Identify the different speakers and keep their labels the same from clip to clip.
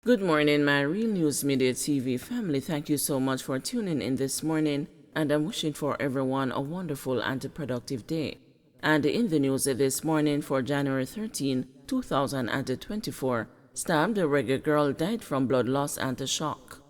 Speaker 1: Good morning, my Real News Media TV family. Thank you so much for tuning in this morning, and I'm wishing for everyone a wonderful and productive day. And in the news this morning for January 13, 2024, stabbed reggae girl died from blood loss and shock.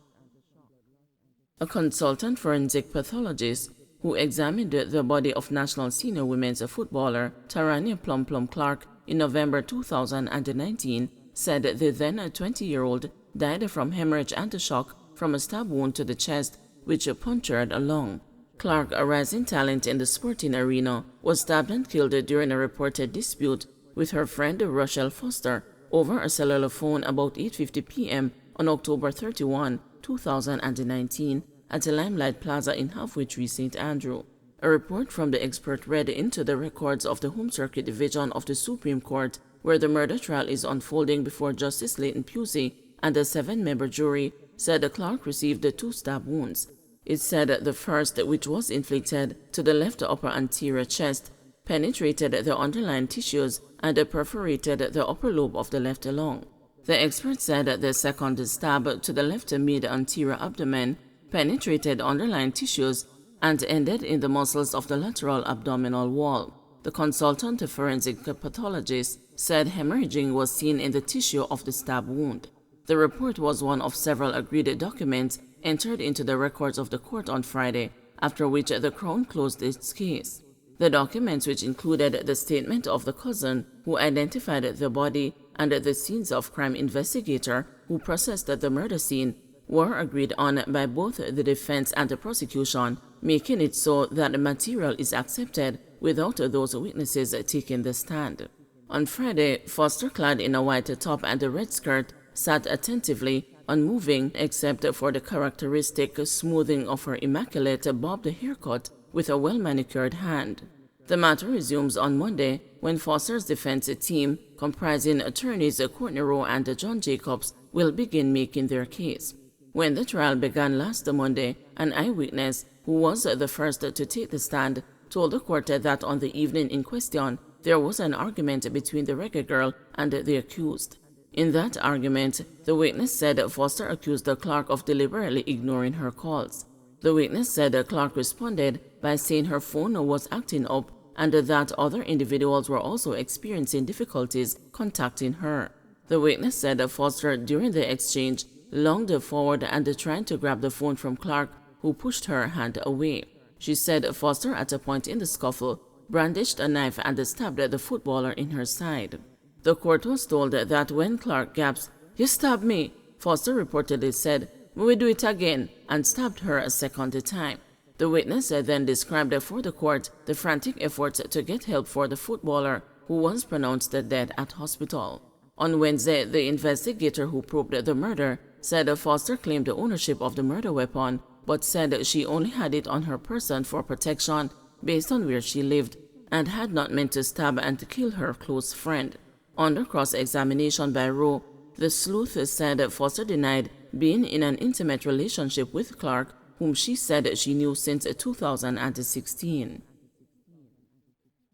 Speaker 1: A consultant forensic pathologist who examined the body of national senior women's footballer Tarania Plum Plum Clark in November 2019 said the then 20-year-old died from hemorrhage and shock from a stab wound to the chest, which punctured a lung. Clark, a rising talent in the sporting arena, was stabbed and killed during a reported dispute with her friend Rochelle Foster over a cellular phone about 8:50 p.m. on October 31, 2019, at the Limelight Plaza in Halfway Tree, St. Andrew. A report from the expert read into the records of the Home Circuit Division of the Supreme Court, where the murder trial is unfolding before Justice Leighton Pusey and a 7-member jury, said Clark received 2 stab wounds. It said the first, which was inflicted to the left upper anterior chest, penetrated the underlying tissues and perforated the upper lobe of the left lung. The expert said the second stab to the left mid-anterior abdomen penetrated underlying tissues and ended in the muscles of the lateral abdominal wall. The consultant forensic pathologist said hemorrhaging was seen in the tissue of the stab wound. The report was one of several agreed documents entered into the records of the court on Friday, after which the Crown closed its case. The documents, which included the statement of the cousin who identified the body and the scenes of crime investigator who processed the murder scene, were agreed on by both the defense and the prosecution, making it so that the material is accepted without those witnesses taking the stand. On Friday, Foster, clad in a white top and a red skirt, sat attentively, unmoving except for the characteristic smoothing of her immaculate bobbed haircut with a well-manicured hand. The matter resumes on Monday when Foster's defense team, comprising attorneys Courtney Rowe and John Jacobs, will begin making their case. When the trial began last Monday, an eyewitness, who was the first to take the stand, told the court that on the evening in question, there was an argument between the reggae girl and the accused. In that argument, the witness said Foster accused Clark of deliberately ignoring her calls. The witness said Clark responded by saying her phone was acting up and that other individuals were also experiencing difficulties contacting her. The witness said Foster, during the exchange, lunged forward and tried to grab the phone from Clark, who pushed her hand away. She said Foster, at a point in the scuffle, brandished a knife and stabbed the footballer in her side. The court was told that when Clark gasped, "You stabbed me," Foster reportedly said, "We do it again," and stabbed her a second time. The witness then described for the court the frantic efforts to get help for the footballer, who was pronounced dead at hospital. On Wednesday, the investigator who probed the murder said Foster claimed ownership of the murder weapon, but said she only had it on her person for protection based on where she lived, and had not meant to stab and kill her close friend. Under cross-examination by Rowe, the sleuth said Foster denied being in an intimate relationship with Clark, whom she said she knew since 2016.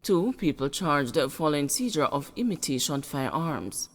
Speaker 1: 2 people charged following seizure of Imitation firearms.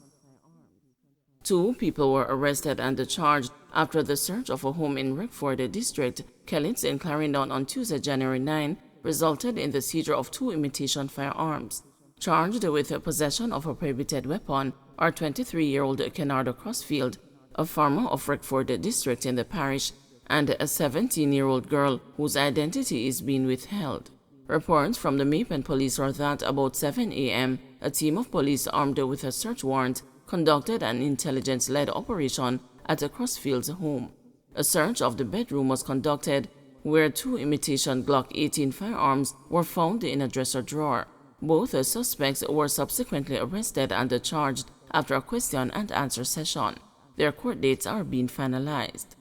Speaker 1: 2 people were arrested and charged after the search of a home in Redford District, Kellins in Clarendon on Tuesday, January 9, resulted in the seizure of 2 Imitation firearms. Charged with possession of a prohibited weapon are 23-year-old Kenardo Crossfield, a farmer of Redford District in the parish, and a 17-year-old girl whose identity is being withheld. Reports from the Mapen police are that about 7 a.m., a team of police armed with a search warrant conducted an intelligence-led operation at a Crossfield's home. A search of the bedroom was conducted, where 2 imitation Glock 18 firearms were found in a dresser drawer. Both suspects were subsequently arrested and charged after a question and answer session. Their court dates are being finalized.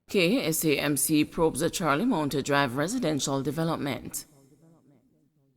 Speaker 1: KSAMC probes the Charlie Mount Drive residential development.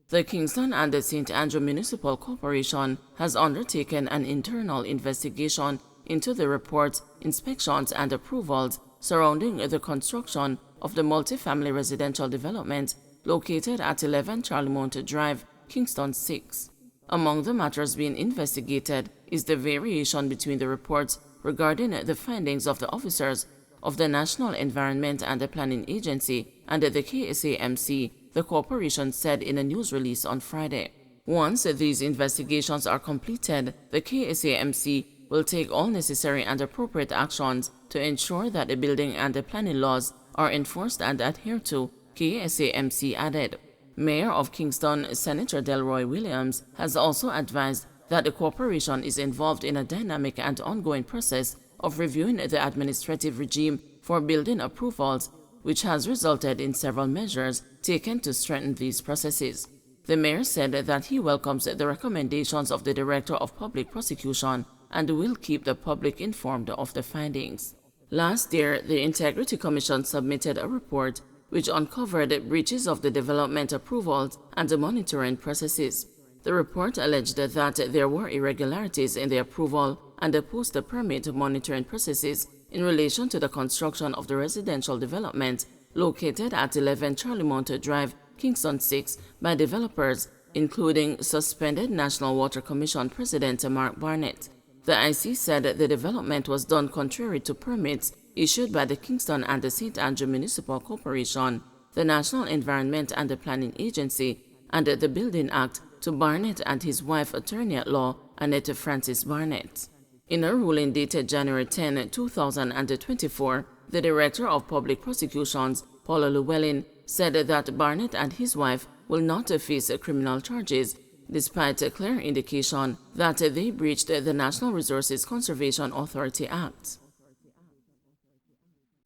Speaker 1: The Kingston and the St. Andrew Municipal Corporation has undertaken an internal investigation into the reports, inspections, and approvals surrounding the construction of the multi-family residential development located at 11 Charlie Mount Drive, Kingston 6. Among the matters being investigated is the variation between the reports regarding the findings of the officers of the National Environment and the Planning Agency and the KSAMC, the corporation said in a news release on Friday. Once these investigations are completed, the KSAMC will take all necessary and appropriate actions to ensure that the building and the planning laws are enforced and adhered to, KSAMC added. Mayor of Kingston, Senator Delroy Williams, has also advised that the corporation is involved in a dynamic and ongoing process of reviewing the administrative regime for building approvals, which has resulted in several measures taken to strengthen these processes. The mayor said that he welcomes the recommendations of the Director of Public Prosecution and will keep the public informed of the findings. Last year, the Integrity Commission submitted a report which uncovered breaches of the development approvals and the monitoring processes. The report alleged that there were irregularities in the approval and the post-permit monitoring processes in relation to the construction of the residential development located at 11 Charlemont Drive, Kingston 6, by developers, including suspended National Water Commission President Mark Barnett. The IC said the development was done contrary to permits issued by the Kingston and the St. Andrew Municipal Corporation, the National Environment and the Planning Agency, and the Building Act to Barnett and his wife, attorney-at-law Annette Francis Barnett. In a ruling dated January 10, 2024, the Director of Public Prosecutions, Paula Llewellyn, said that Barnett and his wife will not face criminal charges, despite a clear indication that they breached the National Resources Conservation Authority Act.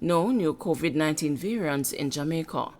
Speaker 1: No new COVID-19 variants in Jamaica.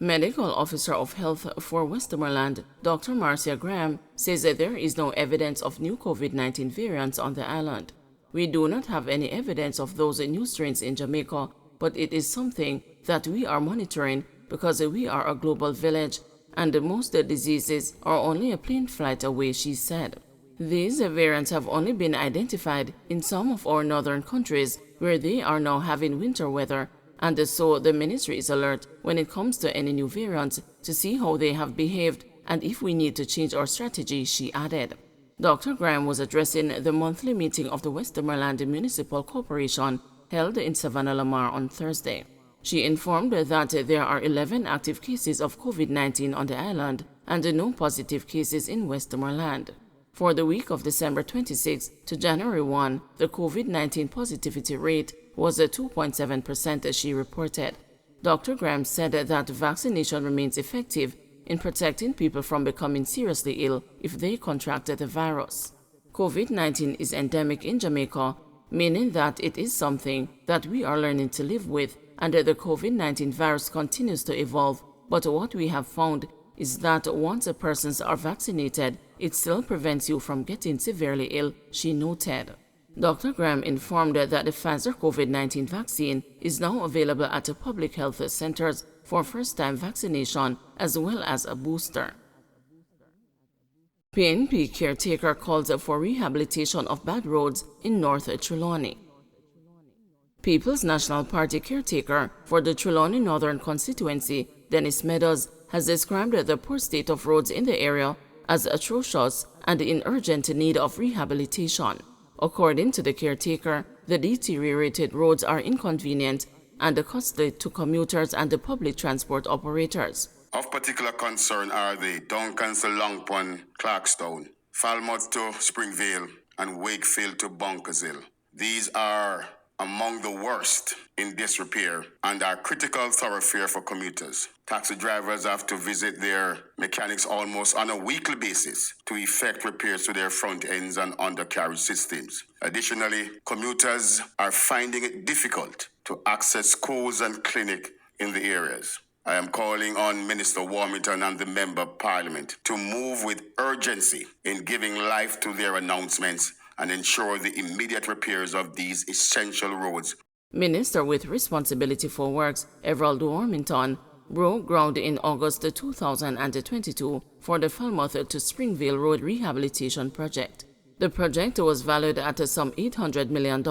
Speaker 1: Medical Officer of Health for Westmoreland, Dr. Marcia Graham, says that there is no evidence of new COVID-19 variants on the island. We do not have any evidence of those new strains in Jamaica, but it is something that we are monitoring because we are a global village and most diseases are only a plane flight away, she said. These variants have only been identified in some of our northern countries where they are now having winter weather, and so the ministry is alert when it comes to any new variants to see how they have behaved and if we need to change our strategy, she added. Dr. Graham was addressing the monthly meeting of the Westmoreland Municipal Corporation held in Savannah Lamar on Thursday. She informed that there are 11 active cases of COVID-19 on the island and no positive cases in Westmoreland. For the week of December 26 to January 1, the COVID-19 positivity rate was at 2.7%, as she reported. Dr. Graham said that vaccination remains effective in protecting people from becoming seriously ill if they contracted the virus. COVID-19 is endemic in Jamaica, meaning that it is something that we are learning to live with, and the COVID-19 virus continues to evolve, but what we have found is that once a person are vaccinated, it still prevents you from getting severely ill, she noted. Dr. Graham informed that the Pfizer COVID-19 vaccine is now available at the public health centers for first-time vaccination as well as a booster. PNP Caretaker calls for rehabilitation of bad roads in North Trelawney. People's National Party Caretaker for the Trelawney Northern constituency, Dennis Meadows, has described the poor state of roads in the area as atrocious and in urgent need of rehabilitation. According to the caretaker, the deteriorated roads are inconvenient and costly to commuters and the public transport operators.
Speaker 2: Of particular concern are the Duncan's to Longpond, Clarkstown, Falmouth to Springvale, and Wakefield to Bunkers Hill. These are among the worst in disrepair and are critical thoroughfare for commuters. Taxi drivers have to visit their mechanics almost on a weekly basis to effect repairs to their front ends and undercarriage systems. Additionally, commuters are finding it difficult to access schools and clinics in the areas. I am calling on Minister Warmington and the Member of Parliament to move with urgency in giving life to their announcements and ensure the immediate repairs of these essential roads.
Speaker 1: Minister with responsibility for works, Everald Warmington, broke ground in August 2022 for the Falmouth to Springvale Road Rehabilitation Project. The project was valued at some $800 million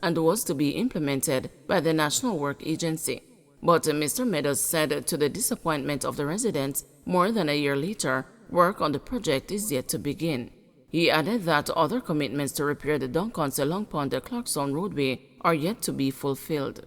Speaker 1: and was to be implemented by the National Work Agency. But Mr. Meadows said, to the disappointment of the residents, more than a year later, work on the project is yet to begin. He added that other commitments to repair the Doncaster Long Pond Clarkstown roadway are yet to be fulfilled.